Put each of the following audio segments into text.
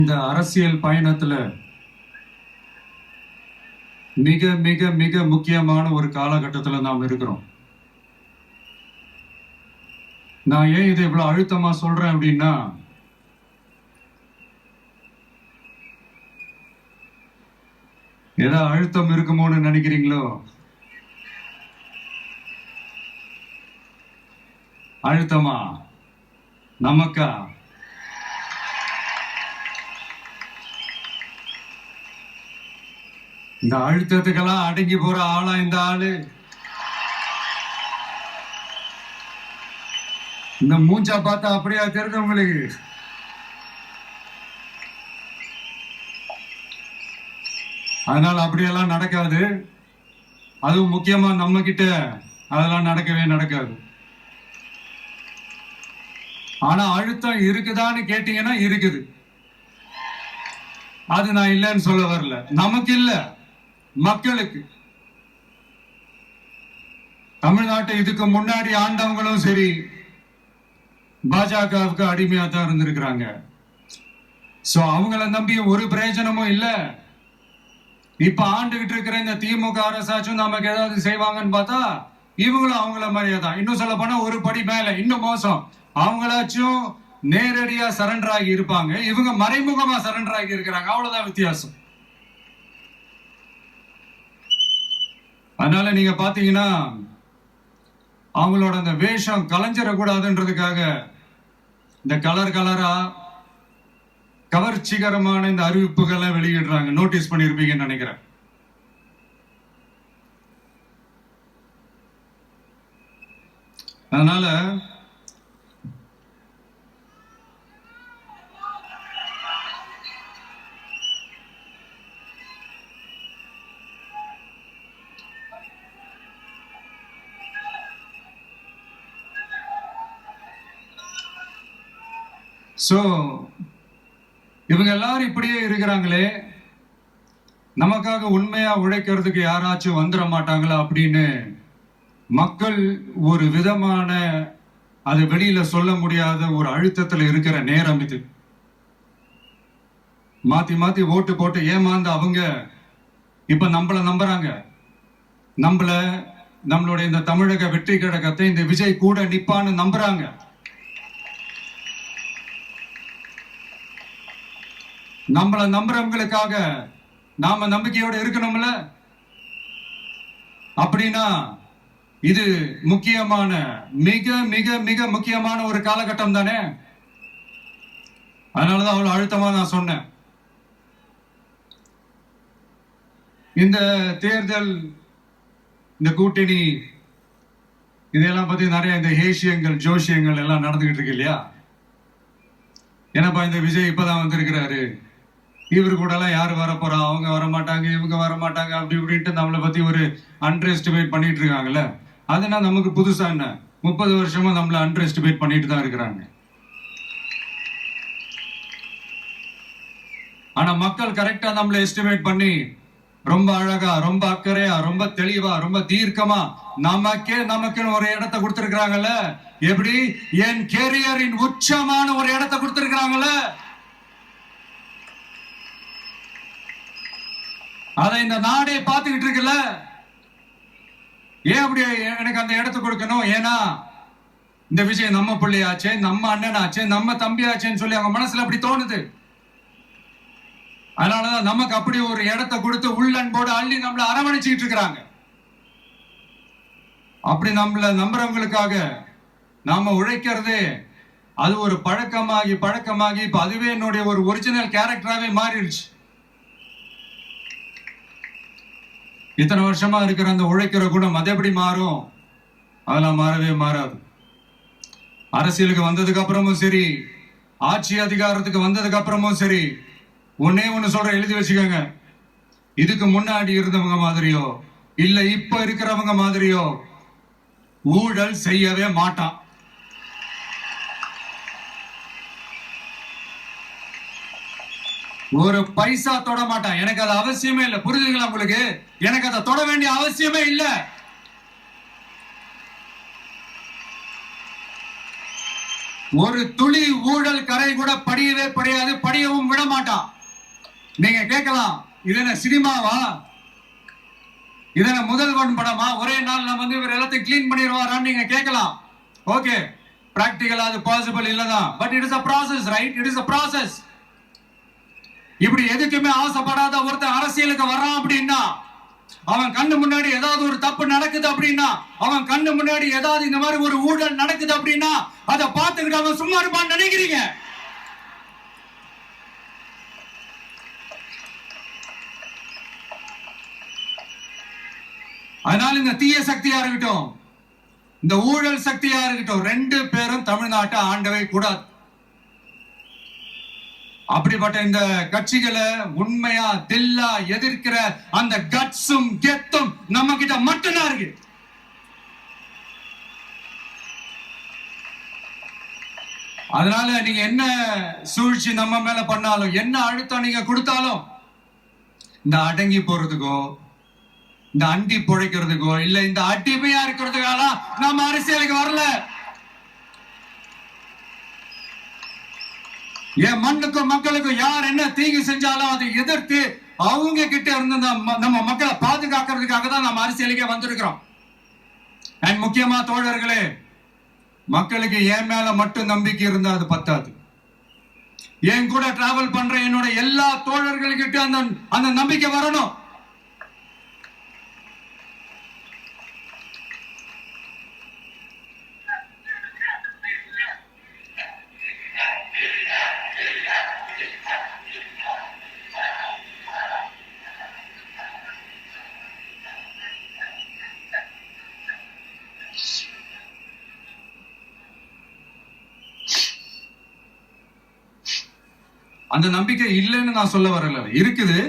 இந்த அரசியல் பயணத்துல மிக மிக மிக முக்கியமான ஒரு காலகட்டத்துல நாம் இருக்கிறோம். நான் ஏன் இதை இவ்வளவு அழுத்தமா சொல்றேன் அப்படின்னா, ஏதோ அழுத்தம் இருக்குமோன்னு நினைக்கிறீங்களோ? அழுத்தமா நமக்கா? இந்த அழுத்தத்துக்கெல்லாம் அடங்கி போற ஆளா இந்த ஆளு? இந்த மூஞ்சா பார்த்தா அப்படியா தெரியுது உங்களுக்கு? அதனால அப்படியெல்லாம் நடக்காது. அதுவும் முக்கியமா நம்ம கிட்ட அதெல்லாம் நடக்கவே நடக்காது. ஆனா அழுத்தம் இருக்குதான்னு கேட்டீங்கன்னா இருக்குது. அது நான் இல்லைன்னு சொல்ல வரல. நமக்கு இல்ல, மக்களுக்கு. தமிழ்நாட்டை இதுக்கு முன்னாடி ஆண்டவங்களும் சரி பாஜகவுக்கு அடிமையா தான் இருந்திருக்கிறாங்க. சோ அவங்கள நம்பி ஒரு பிரயோஜனமும் இல்ல. இப்ப ஆண்டுகிட்டு இருக்கிற இந்த திமுக அரசாச்சும் நமக்கு ஏதாவது செய்வாங்கன்னு பார்த்தா இவங்களும் அவங்கள மாதிரியே தான். இன்னும் சொல்ல போனா ஒரு படி மேல, இன்னும் மோசம். அவங்களாச்சும் நேரடியா சரண்டர் ஆகி இருப்பாங்க, இவங்க மறைமுகமா சரண்டர் ஆகி இருக்கிறாங்க. அவ்வளவுதான் வித்தியாசம். அதனால நீங்க பாத்தீங்கன்னா அவங்களோட அந்த வேஷம் கலைஞ்சிடக்கூடாதுன்றதுக்காக இந்த கலர் கலரா கவர்ச்சிகரமான இந்த அறிவிப்புகளை வெளியிடுறாங்க. நோட்டீஸ் பண்ணிருப்பீங்கன்னு நினைக்கிறேன். அதனால சோ இவங்க எல்லாரும் இப்படியே இருக்கிறாங்களே, நமக்காக உண்மையா உழைக்கிறதுக்கு யாராச்சும் வந்துட மாட்டாங்களா அப்படின்னு மக்கள் ஒரு விதமான அதை வெளியில சொல்ல முடியாத ஒரு அழுத்தத்துல இருக்கிற நேரம் இது. மாத்தி மாத்தி ஓட்டு போட்டு ஏமாந்து அவங்க இப்ப நம்மள நம்புறாங்க. நம்மளுடைய இந்த தமிழக வெற்றி கழகத்தை இந்த விஜய் கூட நிப்பான்னு நம்புறாங்க. நம்மள நம்புறவங்களுக்காக நாம நம்பிக்கையோட இருக்கணும்ல. அப்படின்னா இது முக்கியமான, மிக மிக மிக முக்கியமான ஒரு காலகட்டம் தானே. அதனாலதான் அவ்வளவு அழுத்தமா நான் சொன்னேன். இந்த தேர்தல், இந்த கூட்டணி, இதெல்லாம் பத்தி நிறைய இந்த ஹேஷியங்கள் ஜோஷியங்கள் எல்லாம் நடந்துகிட்டு இருக்கு இல்லையா? என்னப்பா இந்த விஜய் இப்பதான் வந்திருக்கிறாரு, இவரு கூட எல்லாம் யாரு வர போறா, அவங்க வர மாட்டாங்க, இவங்க வர மாட்டாங்க, அப்படி இப்படின்ட்டு நம்மளை பத்தி ஒரு அண்டர் எஸ்டிமேட் பண்ணிட்டு இருக்காங்கல்ல. அதுனா நமக்கு புதுசா என்ன? 30 வருஷமா நம்மள அண்டர் எஸ்டிமேட் பண்ணிட்டு தான் இருக்கிறாங்க. ஆனா மக்கள் கரெக்டா நம்மள எஸ்டிமேட் பண்ணி ரொம்ப அழகா, ரொம்ப அக்கறையா, ரொம்ப தெளிவா, ரொம்ப தீர்க்கமா நமக்குன்னு ஒரு இடத்தை கொடுத்திருக்கிறாங்கல்ல. எப்படி? என் கேரியரின் உச்சமான ஒரு இடத்தை கொடுத்திருக்கிறாங்கல்ல. அதை இந்த நாடே பார்த்துக்கிட்டு இருக்குல்ல. ஏன் அப்படி எனக்கு அந்த இடத்தை கொடுக்கணும்? ஏன்னா இந்த விஷயம் நம்ம பிள்ளையாச்சே, நம்ம அண்ணனாச்சே, நம்ம தம்பியாச்சேன்னு சொல்லி அவங்க மனசுல அப்படி தோணுது. அதனாலதான் நமக்கு அப்படி ஒரு இடத்தை கொடுத்து உள்ளன்போடு அள்ளி நம்மள அரவணைச்சிட்டு இருக்கிறாங்க. அப்படி நம்மள நம்புறவங்களுக்காக நாம உழைக்கிறதே அது ஒரு பழக்கமாகி இப்ப அதுவே என்னுடைய ஒரு ஒரிஜினல் கேரக்டராவே மாறிடுச்சு. இத்தனை வருஷமா இருக்கிற அந்த உழைக்கிற குணம் அது எப்படி மாறும்? அதெல்லாம் மாறவே மாறாது. அரசியலுக்கு வந்ததுக்கு அப்புறமும் சரி, ஆட்சி அதிகாரத்துக்கு வந்ததுக்கு அப்புறமும் சரி, ஒன்னே ஒண்ணு சொல்ற, எழுதி வச்சுக்கோங்க. இதுக்கு முன்னாடி இருந்தவங்க மாதிரியோ இல்ல இப்ப இருக்கிறவங்க மாதிரியோ ஊழல் செய்யவே மாட்டான். ஒரு பைசா தொட மாட்டான். எனக்கு அது அவசியமே இல்லை. புரிஞ்சுங்களா உங்களுக்கு? எனக்கு அதை தொட வேண்டிய அவசியமே இல்லை. ஒரு துளி ஊழல் கரை கூட படியவே படியாது, படியவும் விட மாட்டான். நீங்க கேட்கலாம், இது என்ன சினிமாவா, இது என்ன முதல்வன் படமா, ஒரே நாள் நம்ம வந்து இவர் எல்லாத்தையும் கிளீன் பண்ணிடுவாரான்னு நீங்க கேட்கலாம். ஓகே, பிராக்டிகலா அது பாசிபிள் இல்லதான், but it is a process, right? It is a process. இப்படி எதுக்குமே ஆசைப்படாத ஒருத்தன் அரசியலுக்கு வர்றான் அப்படின்னா, அவன் கண்ணு முன்னாடி ஏதாவது ஒரு தப்பு நடக்குது அப்படின்னா, அவன் கண்ணு முன்னாடி ஏதாவது இந்த மாதிரி ஒரு ஊழல் நடக்குது அப்படின்னா, அதை பார்த்துக்கிட்டு அவன் சும்மா இருப்பான்னு நினைக்கிறீங்க? அதனால இந்த தீய சக்தியா இருக்கட்டும், இந்த ஊழல் சக்தியா இருக்கட்டும், ரெண்டு பேரும் தமிழ்நாட்டை ஆண்டவே கூடாது. அப்படிப்பட்ட இந்த கட்சிகளை உண்மையா தில்லா எதிர்க்கிற அந்த கட்ஸும் கெத்தும் நம்ம கிட்ட மட்டும்தான் இருக்கு. அதனால நீங்க என்ன சூழ்ச்சி நம்ம மேல பண்ணாலும், என்ன அழுத்தம் நீங்க கொடுத்தாலும், இந்த அடங்கி போறதுக்கோ, இந்த அண்டி பொழைக்கிறதுக்கோ, இல்ல இந்த அடிமையா இருக்கிறதுக்காக நம்ம அரசியலுக்கு வரல. என் மண்ணுக்கும் மக்களுக்கும் யார் என்ன தீங்கு செஞ்சாலும் அதை எதிர்த்து அவங்க கிட்ட இருந்து நம்ம மக்களை பாதுகாக்கிறதுக்காக தான் நம்ம அரசியலுக்கே வந்திருக்கிறோம். அண்ட் முக்கியமா தோழர்களே, மக்களுக்கு என் மேல மட்டும் நம்பிக்கை இருந்தா அது பத்தாது. என் கூட டிராவல் பண்ற என்னோட எல்லா தோழர்கள்கிட்ட அந்த நம்பிக்கை வரணும். அந்த நம்பிக்கை இல்லைன்னு நான் சொல்ல வரல, இருக்குது.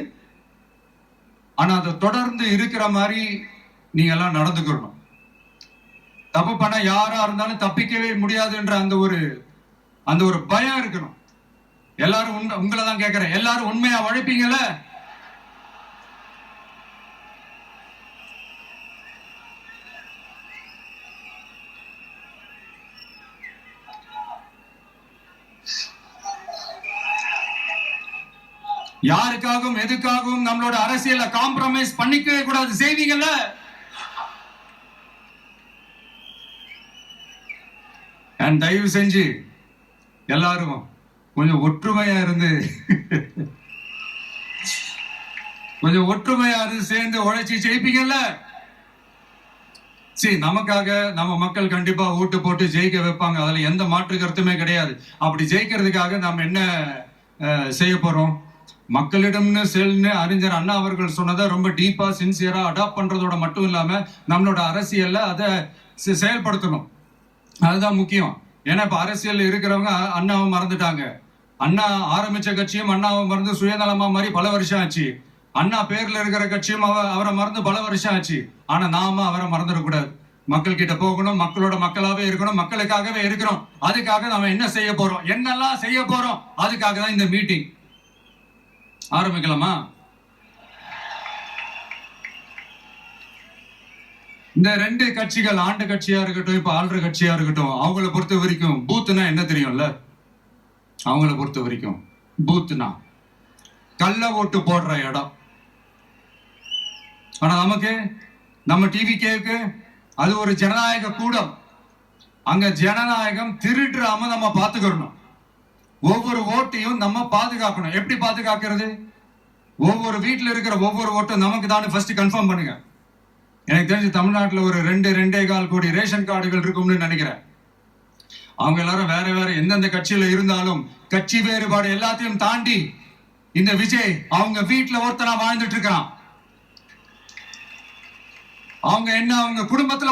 ஆனா அதை தொடர்ந்து இருக்கிற மாதிரி நீங்க எல்லாம் நடந்துக்கணும். தப்பு பண்ண யாரா இருந்தாலும் தப்பிக்கவே முடியாதுன்ற அந்த ஒரு பயம் இருக்கணும். எல்லாரும் உங்களை தான் கேட்கிறேன், எல்லாரும் உண்மையா உழைப்பீங்கல்ல? யாருக்காகவும் எதுக்காகவும் நம்மளோட அரசியல காம்ப்ரமைஸ் பண்ணிக்கவே கூடாது, செய்வீங்கல்ல? தயவு செஞ்சு எல்லாரும் கொஞ்சம் ஒற்றுமையா இருந்து சேர்ந்து உழைச்சி ஜெயிப்பீங்கல்ல? சரி, நமக்காக நம்ம மக்கள் கண்டிப்பா ஓட்டு போட்டு ஜெயிக்க வைப்பாங்க, அதுல எந்த மாற்று கருத்துமே கிடையாது. அப்படி ஜெயிக்கிறதுக்காக நாம என்ன செய்ய போறோம்? மக்களிடம்னு செல்னு அறிஞர் அண்ணா அவர்கள் சொன்னதை ரொம்ப டீப்பா சின்சியரா அடாப்ட் பண்றதோட மட்டும் இல்லாம நம்மளோட அரசியல்ல அதை செயல்படுத்தணும். அதுதான் முக்கியம். ஏன்னா இப்ப அரசியல் இருக்கிறவங்க அண்ணாவை மறந்துட்டாங்க. அண்ணா ஆரம்பிச்ச கட்சியும் அண்ணாவை மறந்து சுயநலமா மாதிரி பல வருஷம் ஆச்சு. அண்ணா பேர்ல இருக்கிற கட்சியும் அவரை மறந்து பல வருஷம் ஆச்சு. ஆனா நாம அவரை மறந்துடக்கூடாது. மக்கள் கிட்ட போகணும், மக்களோட மக்களாவே இருக்கணும், மக்களுக்காகவே இருக்கிறோம். அதுக்காக நாம என்ன செய்ய போறோம், என்னெல்லாம் செய்ய போறோம், அதுக்காக தான் இந்த மீட்டிங். ஆரம்பிக்கலாமா? இந்த ரெண்டு கட்சிகள், ஆண்டு கட்சியா இருக்கட்டும், இப்ப ஆள்ற கட்சியா இருக்கட்டும், அவங்கள பொறுத்த வரைக்கும் பூத்துனா என்ன தெரியும்ல? அவங்கள பொறுத்த வரைக்கும் பூத்துனா கள்ள ஓட்டு போடுற இடம். ஆனா நமக்கு, நம்ம டிவிகேக்கு அது ஒரு ஜனநாயக கூடம். அங்க ஜனநாயகம் திருடுறாம நம்ம பாத்துக்கணும். ஒவ்வொரு ஓட்டையும் நம்ம பாதுகாக்கணும். எப்படி பாதுகாக்கிறது? ஒவ்வொரு வீட்டுல இருக்கிற ஒவ்வொரு ஓட்டும் நமக்கு தான் ஃபர்ஸ்ட் கன்ஃபார்ம் பண்ணுங்க. எனக்கு தெரிஞ்சு தமிழ்நாட்டில் ஒரு 2.25 கோடி ரேஷன் கார்டுகள் இருக்கும்னு நினைக்கிறேன். அவங்க எல்லாரும் வேற வேற எந்தெந்த கட்சியில இருந்தாலும் கட்சி வேறுபாடு எல்லாத்தையும் தாண்டி இந்த விஜய் அவங்க வீட்டுல ஒருத்தனா வாழ்ந்துட்டு இருக்கான். அவங்க என்ன, அவங்க குடும்பத்துல